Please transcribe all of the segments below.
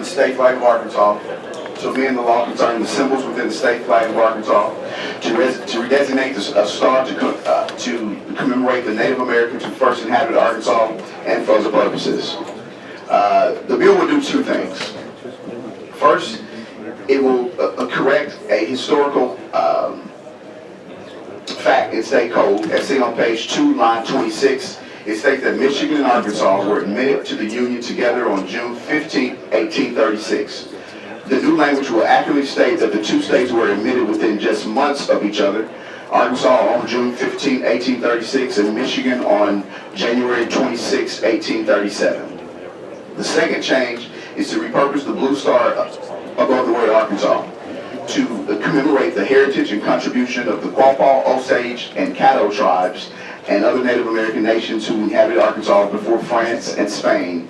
the state flag of Arkansas, to amend the law concerning the symbols within the state flag of Arkansas, to redesignate a star to commemorate the Native Americans who first inhabited Arkansas, and for other purposes. The bill will do two things. First, it will correct a historical fact in state code, as seen on page 2, line 26. It states that Michigan and Arkansas were admitted to the Union together on June 15, 1836. The new language will accurately state that the two states were admitted within just months of each other. Arkansas on June 15, 1836, and Michigan on January 26, 1837. The second change is to repurpose the blue star above the word Arkansas to commemorate the heritage and contribution of the Quapaw, Osage, and Caddo tribes and other Native American nations who inhabited Arkansas before France and Spain.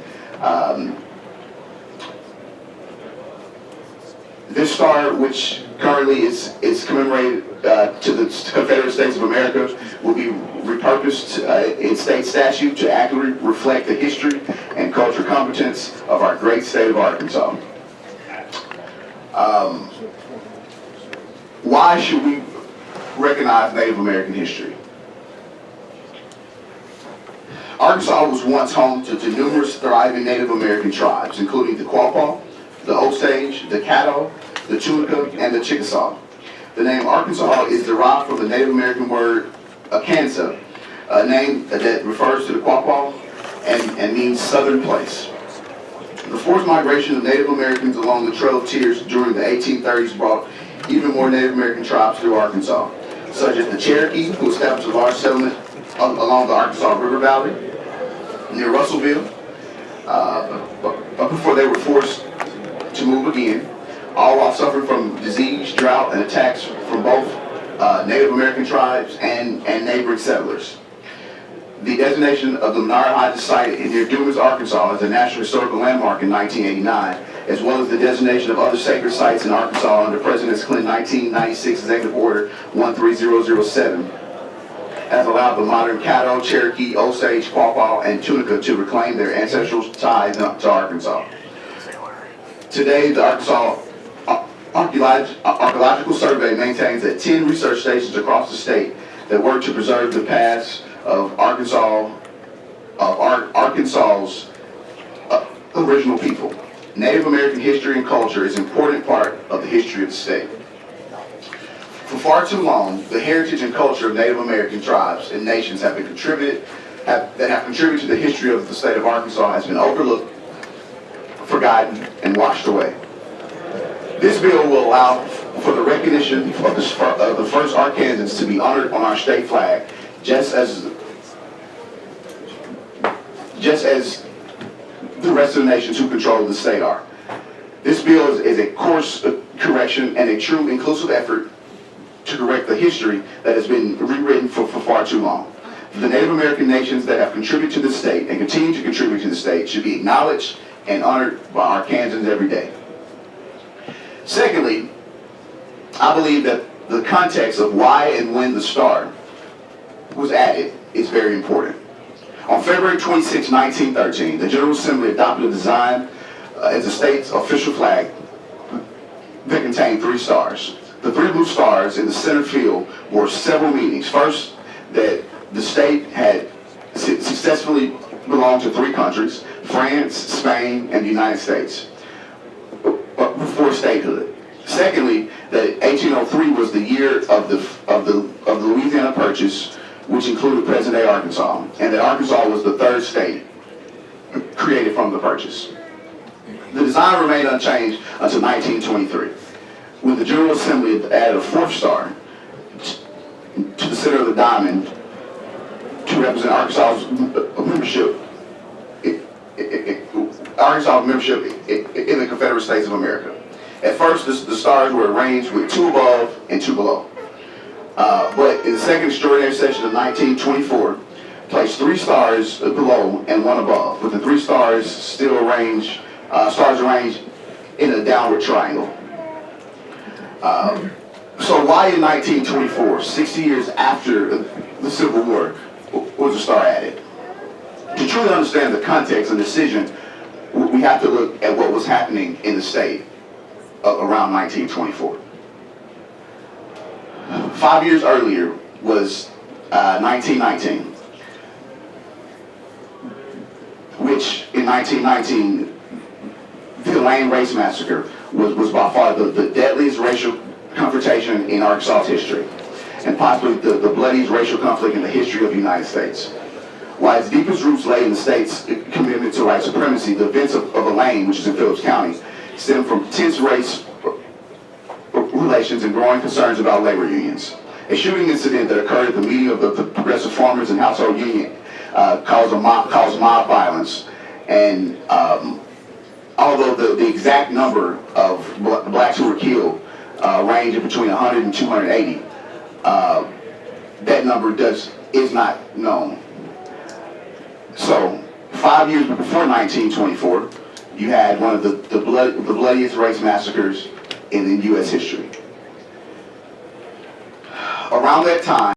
This star, which currently is commemorated to the Confederate States of America, will be repurposed in state statute to accurately reflect the history and cultural competence of our great state of Arkansas. Why should we recognize Native American history? Arkansas was once home to numerous thriving Native American tribes, including the Quapaw, the Osage, the Caddo, the Tunica, and the Chickasaw. The name Arkansas is derived from the Native American word Arkansas, a name that refers to the Quapaw and means southern place. The forced migration of Native Americans along the Trail of Tears during the 1830s brought even more Native American tribes through Arkansas, such as the Cherokee, who established a large settlement along the Arkansas River Valley near Russellville, but before they were forced to move again, all while suffering from disease, drought, and attacks from both Native American tribes and neighboring settlers. The designation of the Menard Hodges site near Dumas, Arkansas as a National Historical Landmark in 1989, as well as the designation of other sacred sites in Arkansas under President Clinton's 1996 Executive Order 13007, has allowed the modern Caddo, Cherokee, Osage, Quapaw, and Tunica to reclaim their ancestral ties to Arkansas. Today, the Arkansas Archaeological Survey maintains that 10 research stations across the state that work to preserve the past of Arkansas's original people. Native American history and culture is an important part of the history of the state. For far too long, the heritage and culture of Native American tribes and nations that have contributed to the history of the state of Arkansas has been overlooked, forgotten, and washed away. This bill will allow for the recognition of the first Arkansans to be honored on our state flag, just as the rest of the nations who control the state are. This bill is a course correction and a true inclusive effort to correct the history that has been rewritten for far too long. The Native American nations that have contributed to the state and continue to contribute to the state should be acknowledged and honored by Arkansans every day. Secondly, I believe that the context of why and when the star was added is very important. On February 26, 1913, the General Assembly adopted a design as the state's official flag that contained 3 stars. The 3 blue stars in the center field were several meanings. First, that the state had successfully belonged to 3 countries, France, Spain, and the United States, before statehood. Secondly, that 1803 was the year of the Louisiana Purchase, which included present-day Arkansas, and that Arkansas was the 3rd state created from the purchase. The design remained unchanged until 1923, when the General Assembly added a 4th star to the center of the diamond to represent Arkansas's membership in the Confederate States of America. At first, the stars were arranged with 2 above and 2 below. But in the second extraordinary session of 1924, placed 3 stars below and 1 above, with the 3 stars still arranged in a downward triangle. So why in 1924, 60 years after the Civil War, was the star added? To truly understand the context and decision we have to look at what was happening in the state around 1924. 5 years earlier was 1919, which in 1919, the Lane Race Massacre was by far the deadliest racial confrontation in Arkansas's history, and possibly the bloodiest racial conflict in the history of the United States. While its deepest roots lay in the state's commitment to white supremacy, the events of Lane, which is in Phillips County, stem from tense race relations and growing concerns about labor unions. A shooting incident that occurred at the meeting of the Progressive Farmers and Household Union caused mob violence, and although the exact number of blacks who were killed ranged between 100 and 280, that number is not known. So 5 years before 1924, you had one of the bloodiest race massacres in U.S. history. Around that time,